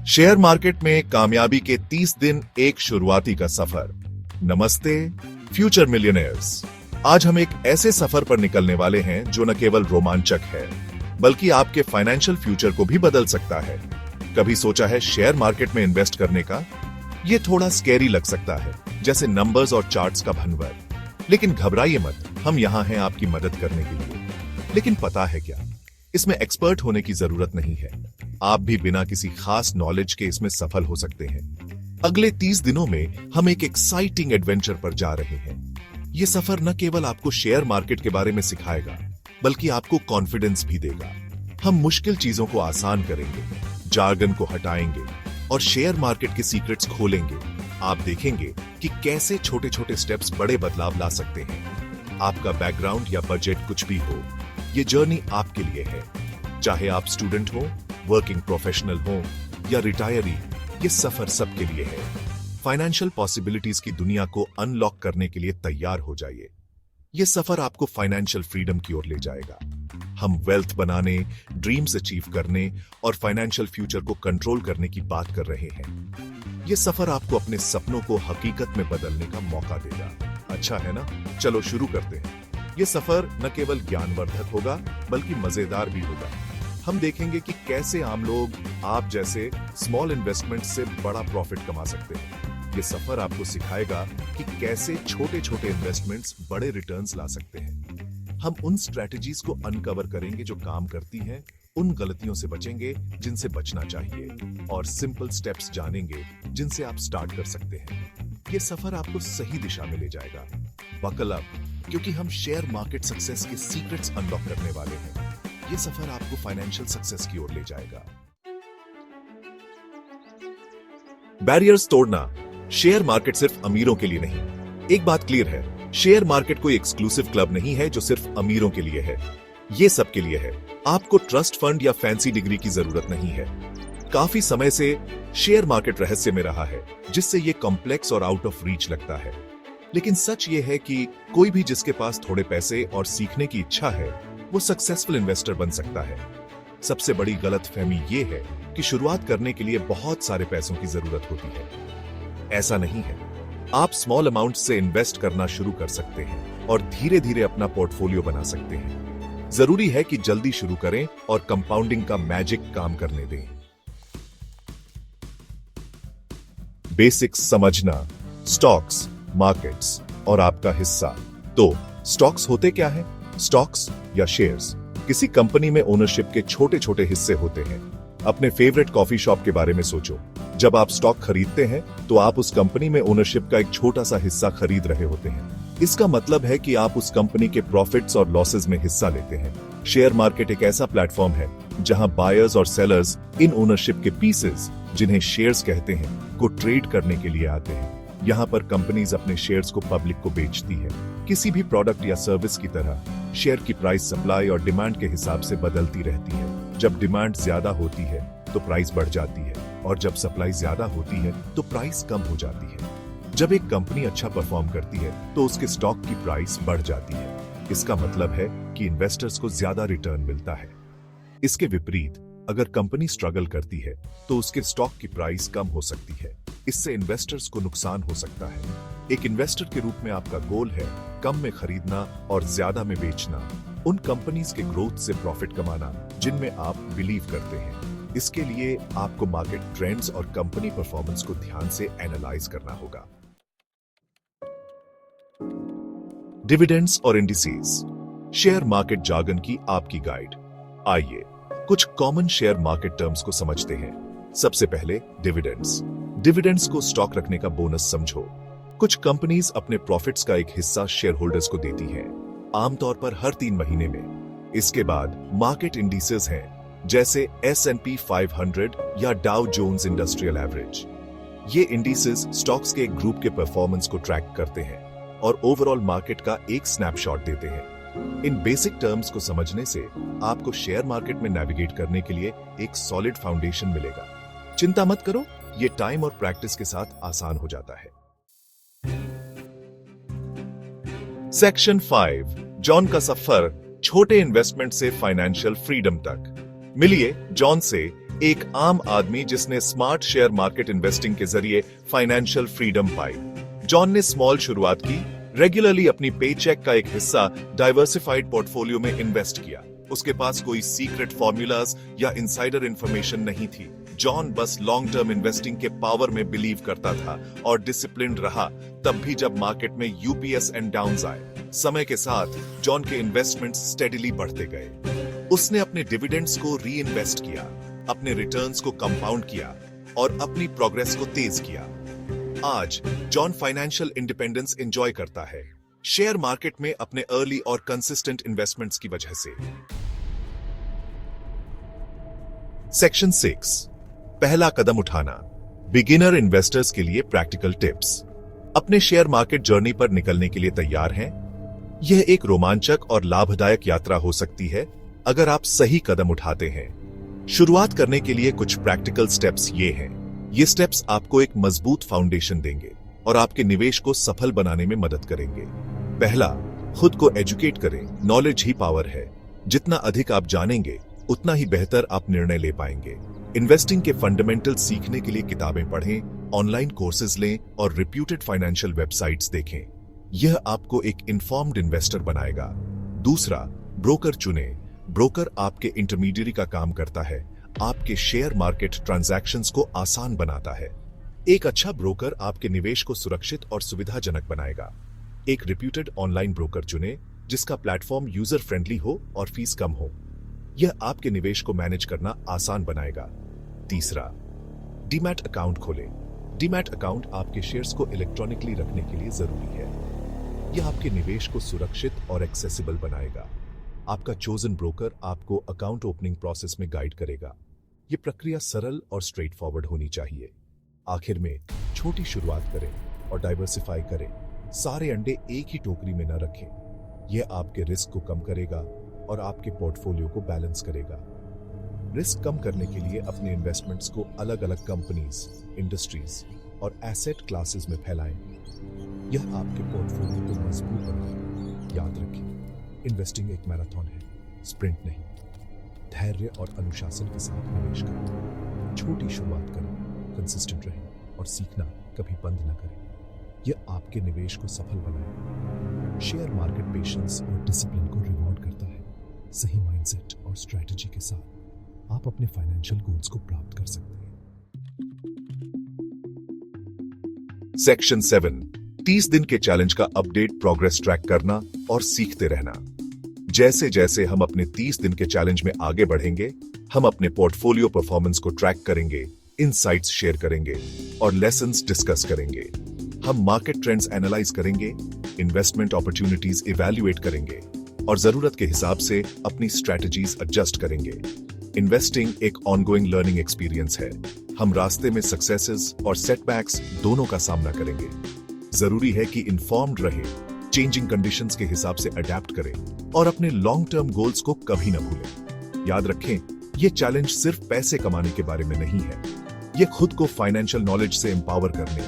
Share market में कामयाबी के 30 दिन, एक शुरुआती का सफर। नमस्ते फ्यूचर मिलियनेयर्स। आज हम एक ऐसे सफर पर निकलने वाले हैं जो न केवल रोमांचक है बल्कि आपके फाइनेंशियल फ्यूचर को भी बदल सकता है। कभी सोचा है शेयर मार्केट में इन्वेस्ट करने का? ये थोड़ा स्कैरी लग सकता है, जैसे नंबर्स और चार्ट्स का भनवर। लेकिन घबराइए मत, हम यहां हैं आपकी मदद करने के लिए। लेकिन पता है क्या, इसमें एक्सपर्ट होने की जरूरत नहीं है। आप भी बिना किसी खास नॉलेज के इसमें सफल हो सकते हैं। अगले 30 दिनों में हम एक एक्साइटिंग एडवेंचर पर जा रहे हैं। यह सफर न केवल आपको शेयर मार्केट के बारे में सिखाएगा बल्कि आपको कॉन्फिडेंस भी देगा। हम मुश्किल चीजों को आसान करेंगे, जार्गन को हटाएंगे और शेयर मार्केट के सीक्रेट्स खोलेंगे। आप देखेंगे कि कैसे छोटे छोटे स्टेप्स बड़े बदलाव ला सकते हैं। आपका बैकग्राउंड या बजट कुछ भी हो, ये जर्नी आपके लिए है। चाहे आप स्टूडेंट हो, वर्किंग प्रोफेशनल हो या रिटायरी, ये सफर सबके लिए है। फाइनेंशियल पॉसिबिलिटीज की दुनिया को अनलॉक करने के लिए तैयार हो जाइए। ये सफर आपको फाइनेंशियल फ्रीडम की ओर ले जाएगा। हम वेल्थ बनाने, ड्रीम्स अचीव करने और फाइनेंशियल फ्यूचर को कंट्रोल करने की बात कर रहे हैं। ये सफर आपको अपने सपनों को हकीकत में बदलने का मौका देगा। अच्छा है ना? चलो शुरू करते हैं। ये सफर न केवल ज्ञानवर्धक होगा बल्कि मजेदार भी होगा। हम देखेंगे कि कैसे आम लोग आप जैसे स्मॉल इन्वेस्टमेंट से बड़ा प्रॉफिट कमा सकते हैं। ये सफर आपको सिखाएगा कि कैसे छोटे छोटे इन्वेस्टमेंट्स बड़े रिटर्न्स ला सकते हैं। हम उन स्ट्रेटजीज को अनकवर करेंगे जो काम करती हैं, उन गलतियों से बचेंगे जिनसे बचना चाहिए और सिंपल स्टेप्स जानेंगे जिनसे आप स्टार्ट कर सकते हैं। ये सफर आपको सही दिशा में ले जाएगा। बकल अप, क्योंकि हम शेयर मार्केट सक्सेस के सीक्रेट्स अनलॉक करने वाले हैं। ये सफर आपको फाइनेंशियल सक्सेस की ओर ले जाएगा। बैरियर्स तोड़ना। शेयर मार्केट सिर्फ अमीरों के लिए नहीं। एक बात क्लियर है, शेयर मार्केट कोई एक्सक्लूसिव क्लब नहीं है जो सिर्फ अमीरों के लिए है। ये सबके लिए है। आपको ट्रस्ट फंड या फैंसी डिग्री की जरूरत नहीं है। काफी समय से शेयर मार्केट रहस्य में रहा है, जिससे ये कॉम्प्लेक्स और आउट ऑफ रीच लगता है। लेकिन सच ये है कि कोई भी जिसके पास थोड़े पैसे और सीखने की इच्छा है, वो सक्सेसफुल इन्वेस्टर बन सकता है। सबसे बड़ी गलतफहमी ये है कि शुरुआत करने के लिए बहुत सारे पैसों की जरूरत होती है। ऐसा नहीं है। आप स्मॉल अमाउंट से इन्वेस्ट करना शुरू कर सकते हैं और धीरे धीरे अपना पोर्टफोलियो बना सकते हैं। जरूरी है कि जल्दी शुरू करें और कंपाउंडिंग का मैजिक काम करने दें। बेसिक्स समझना। स्टॉक्स, मार्केट्स और आपका हिस्सा। तो स्टॉक्स होते क्या है? स्टॉक्स या शेयर्स किसी कंपनी में ओनरशिप के छोटे छोटे हिस्से होते हैं। अपने फेवरेट कॉफी शॉप के बारे में सोचो। जब आप स्टॉक खरीदते हैं तो आप उस कंपनी में ओनरशिप का एक छोटा सा हिस्सा खरीद रहे होते हैं। इसका मतलब है कि आप उस कंपनी के प्रॉफिट्स और लॉसेस में हिस्सा लेते हैं। शेयर मार्केट एक ऐसा प्लेटफॉर्म है जहां बायर्स और सेलर्स इन ओनरशिप के पीसेस, जिन्हें शेयर्स कहते हैं, को ट्रेड करने के लिए आते हैं। यहाँ पर कंपनीज अपने शेयर्स को पब्लिक को बेचती है। किसी भी प्रोडक्ट या सर्विस की तरह शेयर की प्राइस सप्लाई और डिमांड के हिसाब से बदलती रहती है। जब डिमांड ज्यादा होती है तो प्राइस बढ़ जाती है और जब सप्लाई ज्यादा होती है तो प्राइस कम हो जाती है। जब एक कंपनी अच्छा परफॉर्म करती है तो उसके स्टॉक की प्राइस बढ़ जाती है। इसका मतलब है कि इन्वेस्टर्स को ज्यादा रिटर्न मिलता है। इसके विपरीत, अगर कंपनी स्ट्रगल करती है तो उसके स्टॉक की प्राइस कम हो सकती है। इससे इन्वेस्टर्स को नुकसान हो सकता है। एक इन्वेस्टर के रूप में आपका गोल है कम में खरीदना और ज्यादा में बेचना। उन कंपनीज के ग्रोथ से प्रॉफिट कमाना जिनमें आप बिलीव करते हैं। इसके लिए आपको मार्केट ट्रेंड्स और कंपनी परफॉर्मेंस को ध्यान से एनालाइज करना होगा। डिविडेंड्स और इंडिसेस। शेयर मार्केट जार्गन की आपकी गाइड। आइए कुछ कॉमन शेयर मार्केट टर्म्स को समझते हैं। सबसे पहले डिविडेंड्स। डिविडेंड्स को स्टॉक रखने का बोनस समझो। कुछ कंपनीज अपने प्रॉफिट्स का एक हिस्सा शेयर होल्डर्स को देती हैं, आमतौर पर हर 3 महीने में। इसके बाद मार्केट इंडिसेस हैं, जैसे S&P 500 या डाउ जोन्स इंडस्ट्रियल एवरेज। ये इंडिसेस स्टॉक्स के एक ग्रुप के परफॉर्मेंस को ट्रैक करते हैं और ओवरऑल मार्केट का एक स्नैपशॉट देते हैं। इन बेसिक टर्म्स को समझने से आपको शेयर मार्केट में नेविगेट करने के लिए एक सॉलिड फाउंडेशन मिलेगा। चिंता मत करो, ये टाइम और प्रैक्टिस के साथ आसान हो जाता है। सेक्शन 5, जॉन का सफर छोटे इन्वेस्टमेंट से फाइनेंशियल फ्रीडम तक। मिलिए जॉन से एक आम आदमी जिसने स्मार्ट शेयर मार्केट इन्वेस्टिंग के जरिए फाइनेंशियल फ्रीडम पाई। जॉन ने स्मॉल शुरुआत की, रेगुलरली अपनी पे चेक का एक हिस्सा डाइवर्सिफाइड पोर्टफोलियो में इन्वेस्ट किया। उसके पास कोई सीक्रेट फॉर्मूलाज या इनसाइडर इंफॉर्मेशन नहीं थी। जॉन बस लॉन्ग टर्म इन्वेस्टिंग के पावर में बिलीव करता था और डिसिप्लिन्ड रहा, तब भी जब मार्केट में यूपीएस एंड डाउन्स आए। समय के साथ जॉन के इन्वेस्टमेंट स्टेडीली बढ़ते गए। उसने अपने डिविडेंड्स को री इन्वेस्ट किया, अपने रिटर्न्स को कंपाउंड किया और अपनी प्रोग्रेस को तेज किया। आज जॉन फाइनेंशियल इंडिपेंडेंस एंजॉय करता है, शेयर मार्केट में अपने अर्ली और कंसिस्टेंट इन्वेस्टमेंट्स की वजह से। सेक्शन 6, पहला कदम उठाना, बिगिनर इन्वेस्टर्स के लिए प्रैक्टिकल टिप्स। अपने शेयर मार्केट जर्नी पर निकलने के लिए तैयार हैं? यह एक रोमांचक और लाभदायक यात्रा हो सकती है अगर आप सही कदम उठाते हैं। शुरुआत करने के लिए कुछ प्रैक्टिकल स्टेप्स ये हैं। ये स्टेप्स आपको एक मजबूत फाउंडेशन देंगे और आपके निवेश को सफल बनाने में मदद करेंगे। पहला, खुद को एजुकेट करें। नॉलेज ही पावर है। जितना अधिक आप जानेंगे, उतना ही बेहतर आप निर्णय ले पाएंगे। इन्वेस्टिंग के फंडामेंटल सीखने के लिए किताबें पढ़ें, ऑनलाइन कोर्सेज लें और रिप्यूटेड फाइनेंशियल वेबसाइट्स देखें। यह आपको एक इन्फॉर्म्ड इन्वेस्टर बनाएगा। दूसरा, ब्रोकर चुनें। ब्रोकर आपके इंटरमीडियरी का काम करता है, आपके शेयर मार्केट ट्रांजैक्शंस को आसान बनाता है। एक अच्छा ब्रोकर आपके निवेश को सुरक्षित और सुविधाजनक बनाएगा। एक रिप्यूटेड ऑनलाइन ब्रोकर चुनें जिसका प्लेटफॉर्म यूजर फ्रेंडली हो और फीस कम हो। यह आपके निवेश को मैनेज करना आसान बनाएगा। तीसरा, डीमैट अकाउंट खोलें। डीमैट अकाउंट आपके शेयर्स को इलेक्ट्रॉनिकली रखने के लिए जरूरी है। यह आपके निवेश को सुरक्षित और एक्सेसिबल बनाएगा। आपका चोजन ब्रोकर आपको अकाउंट ओपनिंग प्रोसेस में गाइड करेगा। यह प्रक्रिया सरल और स्ट्रेट फॉरवर्ड होनी चाहिए। आखिर में, छोटी शुरुआत करें और डाइवर्सिफाई करें। सारे अंडे एक ही टोकरी में न रखें। यह आपके रिस्क को कम करेगा और आपके पोर्टफोलियो को बैलेंस करेगा। रिस्क कम करने के लिए अपने इन्वेस्टमेंट्स को अलग अलग कंपनीज, इंडस्ट्रीज और एसेट क्लासेस में फैलाएं। यह आपके पोर्टफोलियो को मजबूत बनाएगा। याद रखें, इन्वेस्टिंग एक मैराथन है, स्प्रिंट नहीं। धैर्य और अनुशासन के साथ निवेश करें। छोटी शुरुआत करें, कंसिस्टेंट रहें और सीखना कभी बंद न करें। यह आपके निवेश को सफल बनाएगा। शेयर मार्केट पेशेंस और डिसिप्लिन को रिवॉर्ड करता है। सही माइंडसेट और स्ट्रेटजी के साथ आप अपने फाइनेंशियल गोल्स को प्राप्त कर सकते हैं। सेक्शन 7, 30 दिन के चैलेंज का अपडेट, प्रोग्रेस ट्रैक करना और सीखते रहना। जैसे जैसे हम अपने 30 दिन के चैलेंज में आगे बढ़ेंगे, हम अपने पोर्टफोलियो परफॉर्मेंस को ट्रैक करेंगे, इनसाइट्स शेयर करेंगे और लेसन्स डिस्कस करेंगे। हम मार्केट ट्रेंड्स एनालाइज करेंगे, इन्वेस्टमेंट अपॉर्चुनिटीज इवैल्यूएट करेंगे और जरूरत के हिसाब से अपनी स्ट्रैटेजीज एडजस्ट करेंगे। इन्वेस्टिंग एक ऑनगोइंग लर्निंग एक्सपीरियंस है। हम रास्ते में सक्सेसेस और सेटबैक्स दोनों का सामना करेंगे। जरूरी है कि इन्फॉर्म्ड रहे, चेंजिंग कंडीशंस के हिसाब से अडेप्ट करें और अपने लॉन्ग टर्म गोल्स को कभी न भूलें। याद रखें, यह चैलेंज सिर्फ पैसे कमाने के बारे में नहीं है। यह खुद को फाइनेंशियल नॉलेज से एम्पावर करने,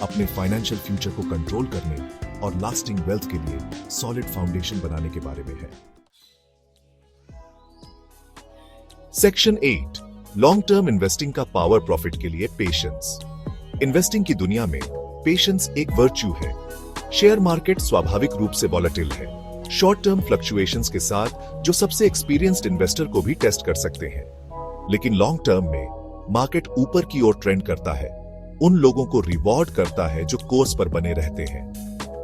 अपने फाइनेंशियल फ्यूचर को कंट्रोल करने और लास्टिंग वेल्थ के लिए सॉलिड फाउंडेशन बनाने के बारे में है। सेक्शन 8, लॉन्ग टर्म इन्वेस्टिंग का पावर, प्रॉफिट के लिए पेशेंस। इन्वेस्टिंग की दुनिया में पेशेंस एक वर्च्यू है। शेयर मार्केट स्वाभाविक रूप से वॉलेटिल है, शॉर्ट टर्म फ्लक्चुएशंस के साथ, जो सबसे एक्सपीरियंस्ड इन्वेस्टर को भी टेस्ट कर सकते हैं। लेकिन लॉन्ग टर्म में मार्केट ऊपर की ओर ट्रेंड करता है। उन लोगों को रिवॉर्ड करता है जो कोर्स पर बने रहते हैं।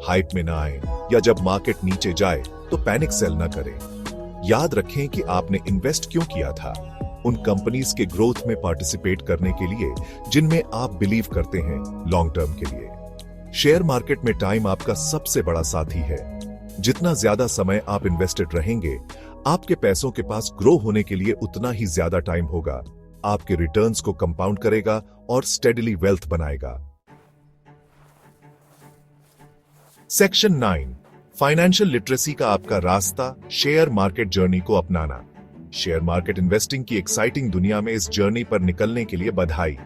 हाइप में ना आए या जब मार्केट नीचे जाए तो पैनिक सेल ना करें। याद रखें कि आपने इन्वेस्ट क्यों किया था। उन कंपनीज के ग्रोथ में पार्टिसिपेट करने के लिए जिनमें आप बिलीव करते हैं, लॉन्ग टर्म के लिए। शेयर मार्केट में टाइम आपका सबसे बड़ा साथी है। जितना ज्यादा समय आप इन्वेस्टेड रहेंगे, आपके पैसों के पास ग्रो होने के लिए उतना ही ज्यादा टाइम होगा। आपके रिटर्न्स को कंपाउंड करेगा और स्टेडीली वेल्थ बनाएगा। सेक्शन 9, फाइनेंशियल लिटरेसी का आपका रास्ता, शेयर मार्केट जर्नी को अपनाना। शेयर मार्केट इन्वेस्टिंग की एक्साइटिंग दुनिया में इस जर्नी पर निकलने के लिए बधाई।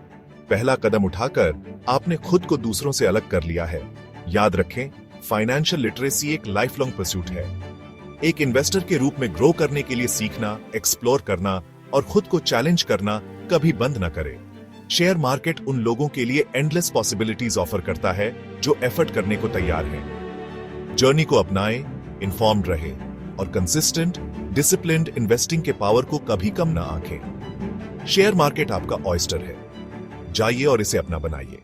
पहला कदम उठाकर आपने खुद को दूसरों से अलग कर लिया है। याद रखें, फाइनेंशियल लिटरेसी एक लाइफ लॉन्ग परस्यूट है। एक इन्वेस्टर के रूप में ग्रो करने के लिए सीखना, एक्सप्लोर करना और खुद को चैलेंज करना कभी बंद न करें। शेयर मार्केट उन लोगों के लिए एंडलेस पॉसिबिलिटीज ऑफर करता है जो एफर्ट करने को तैयार हैं। जर्नी को अपनाएं, इन्फॉर्म्ड रहे और कंसिस्टेंट, डिसिप्लिन्ड इन्वेस्टिंग के पावर को कभी कम ना आंकें। शेयर मार्केट आपका ऑयस्टर है, जाइए और इसे अपना बनाइए।